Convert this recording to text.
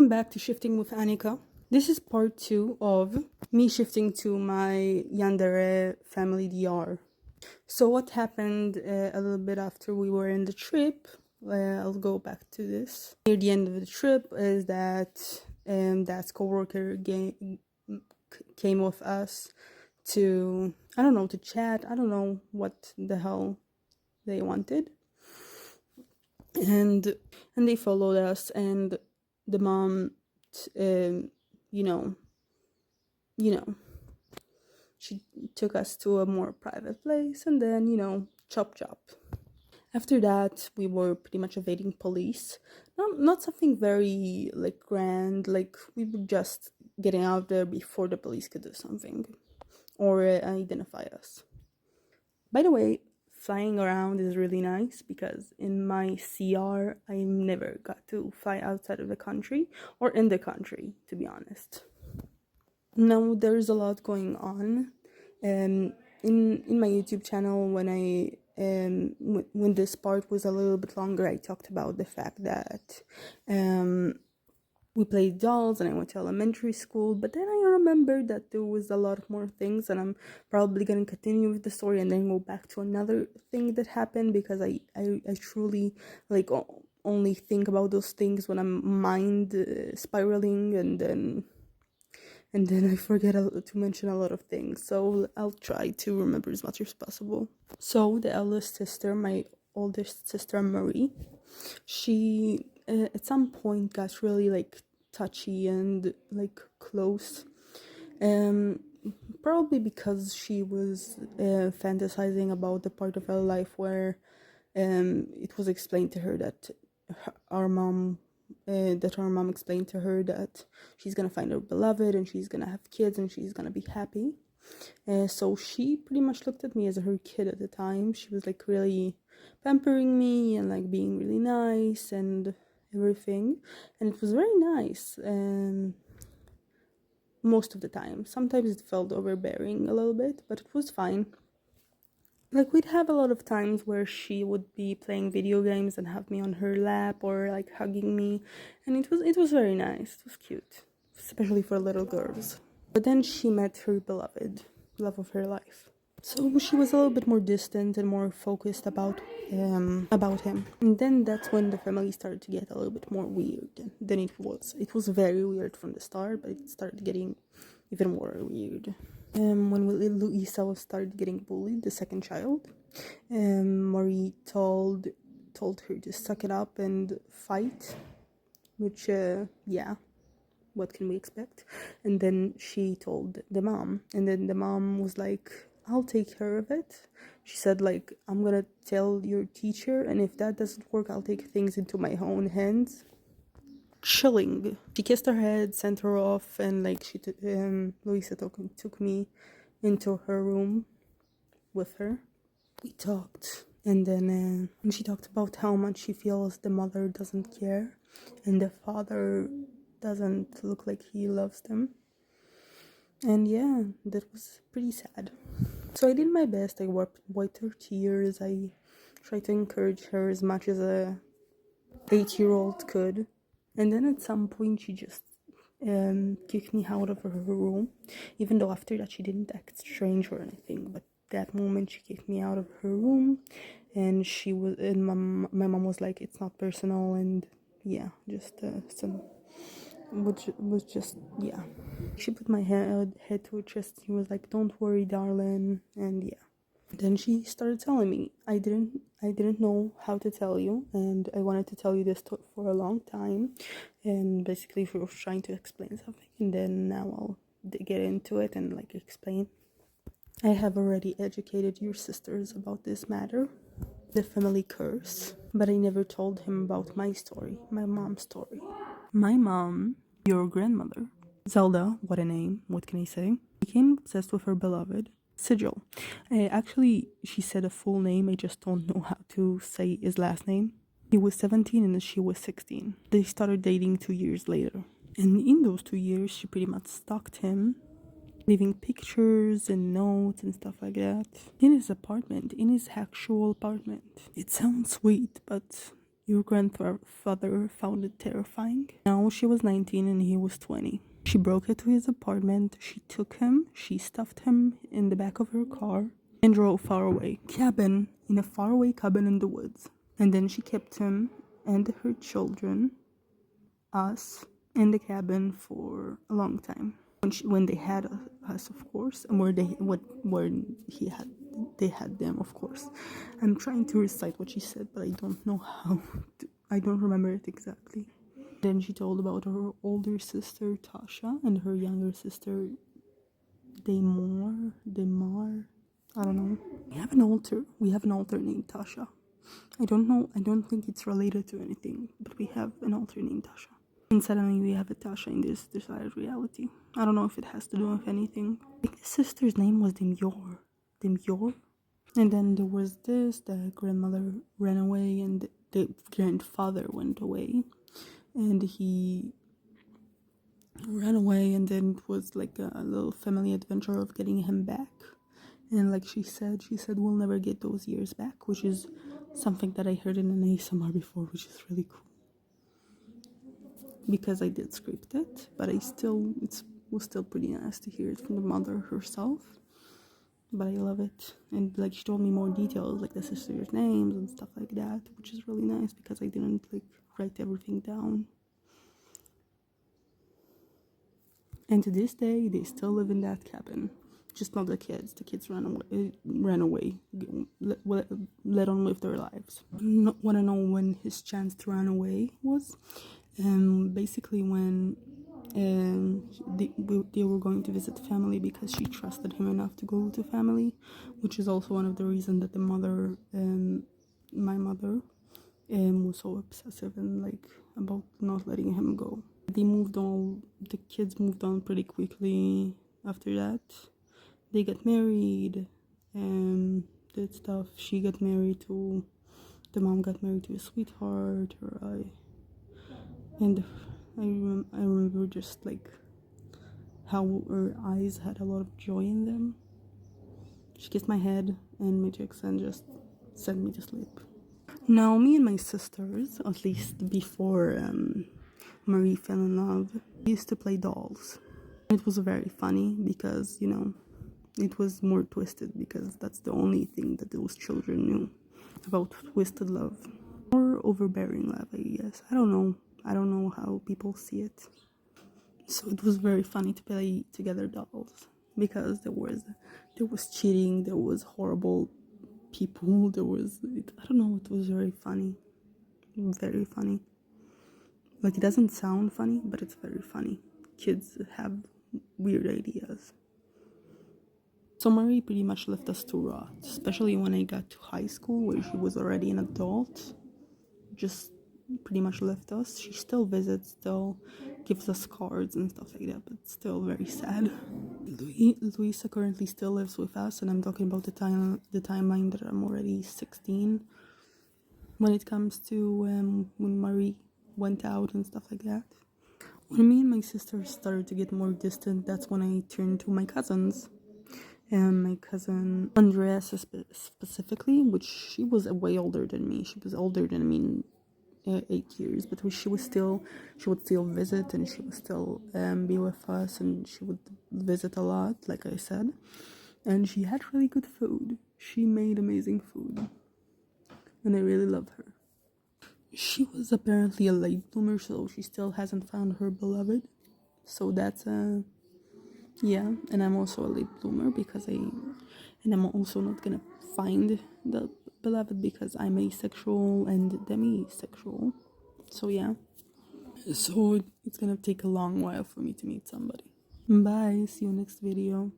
Welcome back to Shifting with Anika. This is part 2 of me shifting to my Yandere family DR. So what happened a little bit after we were in the trip, I'll go back to this. Near the end of the trip is that Dad's co-worker came with us to, to chat. I don't know what the hell they wanted. And they followed us, and the mom, she took us to a more private place, and then, chop. After that, we were pretty much evading police. Not something very, grand, we were just getting out there before the police could do something or identify us. By the way, flying around is really nice because in my CR, I never got to fly outside of the country or in the country, to be honest. Now, there's a lot going on. In my YouTube channel, when this part was a little bit longer, I talked about the fact that we played dolls and I went to elementary school, but then I remembered that there was a lot more things, and I'm probably going to continue with the story and then go back to another thing that happened, because I truly only think about those things when I'm mind spiraling, and then I forget to mention a lot of things, so I'll try to remember as much as possible. So the eldest sister, my oldest sister Marie, she at some point got really touchy and close, probably because she was fantasizing about the part of her life where it was explained to her that our mom explained to her that she's gonna find her beloved and she's gonna have kids and she's gonna be happy. So she pretty much looked at me as her kid at the time. She was really pampering me and being really nice and everything, and it was very nice most of the time. Sometimes it felt overbearing a little bit, but it was fine. We'd have a lot of times where she would be playing video games and have me on her lap or hugging me, and it was very nice. It was cute, especially for little girls. But then she met her beloved, love of her life. So she was a little bit more distant and more focused about him. And then that's when the family started to get a little bit more weird than it was. It was very weird from the start, but it started getting even more weird. When Luisa started getting bullied, the second child, Marie told her to suck it up and fight, which, what can we expect? And then she told the mom, and then the mom was like, I'll take care of it. She said, I'm gonna tell your teacher, and if that doesn't work, I'll take things into my own hands. Chilling. She kissed her head, sent her off, and Luisa took me into her room with her. We talked, and then she talked about how much she feels the mother doesn't care, and the father doesn't look like he loves them. And yeah, that was pretty sad. So I did my best. I wiped her tears. I tried to encourage her as much as a 8-year-old could. And then at some point she just kicked me out of her room, even though after that she didn't act strange or anything. But that moment she kicked me out of her room, and my mom was like, it's not personal, and yeah, just some, which was just, yeah. She put my head to her chest. She was like, don't worry, darling, and yeah. Then she started telling me, I didn't know how to tell you, and I wanted to tell you this for a long time, and basically she was trying to explain something, and then now I'll get into it and explain. I have already educated your sisters about this matter, the family curse, but I never told him about my story, my mom's story. My mom, your grandmother, Zelda, what a name, what can I say, became obsessed with her beloved, Sigil. Actually, she said a full name, I just don't know how to say his last name. He was 17 and she was 16. They started dating 2 years later. And in those 2 years, she pretty much stalked him, leaving pictures and notes and stuff like that in his apartment, in his actual apartment. It sounds sweet, but Your grandfather found it terrifying. Now she was 19 and he was 20. She broke into his apartment, she took him, she stuffed him in the back of her car, and drove far away. In a faraway cabin in the woods. And then she kept him and her children, us, in the cabin for a long time. When they had us, of course, and they had them, of course. I'm trying to recite what she said, but I don't know how. I don't remember it exactly. Then she told about her older sister Tasha and her younger sister Demar. I don't know. We have an altar named Tasha. I don't know. I don't think it's related to anything, but we have an altar named Tasha. And suddenly we have a Tasha in this decided reality. I don't know if it has to do with anything. I think the sister's name was Demure. Demure? And then there was this, the grandmother ran away and the grandfather went away. And he ran away, and then it was like a little family adventure of getting him back. And like she said we'll never get those years back, which is something that I heard in an ASMR before, which is really cool. Because I did script it, but it was still pretty nice to hear it from the mother herself. But I love it. And like she told me more details, like the sisters' names and stuff like that, which is really nice because I didn't like write everything down. And to this day, they still live in that cabin. Just not the kids. The kids ran away, let on with their lives. Want to know when his chance to run away was? Basically when they were going to visit family because she trusted him enough to go to family, which is also one of the reasons that my mother, was so obsessive and like about not letting him go. The kids moved on pretty quickly after that. They got married and did stuff. The mom got married to a sweetheart, and I remember just like how her eyes had a lot of joy in them. She kissed my head and my cheeks and just sent me to sleep. Now, me and my sisters, at least before Marie fell in love, we used to play dolls. It was very funny because, it was more twisted because that's the only thing that those children knew about twisted love. Or overbearing love, I guess. I don't know how people see it. So it was very funny to play together dolls because there was cheating, there was horrible people, it was very funny. Very funny. Like, it doesn't sound funny, but it's very funny. Kids have weird ideas. So Marie pretty much left us to rot, especially when I got to high school where she was already an adult. Just pretty much left us. She still visits, still gives us cards and stuff like that, but it's still very sad. Luisa currently still lives with us, and I'm talking about the timeline that I'm already 16 when it comes to when Marie went out and stuff like that. When me and my sister started to get more distant, that's when I turned to my cousins. And my cousin Andrea specifically, which she was way older than me. She was older than me 8 years, but she would still visit, and she would still be with us, and she would visit a lot, like I said. And she had really good food. She made amazing food, and I really love her. She was apparently a late bloomer, so she still hasn't found her beloved. So that's yeah, and I'm also a late bloomer and I'm also not gonna find the beloved because I'm asexual and demisexual. So yeah. So it's gonna take a long while for me to meet somebody. Bye, see you next video.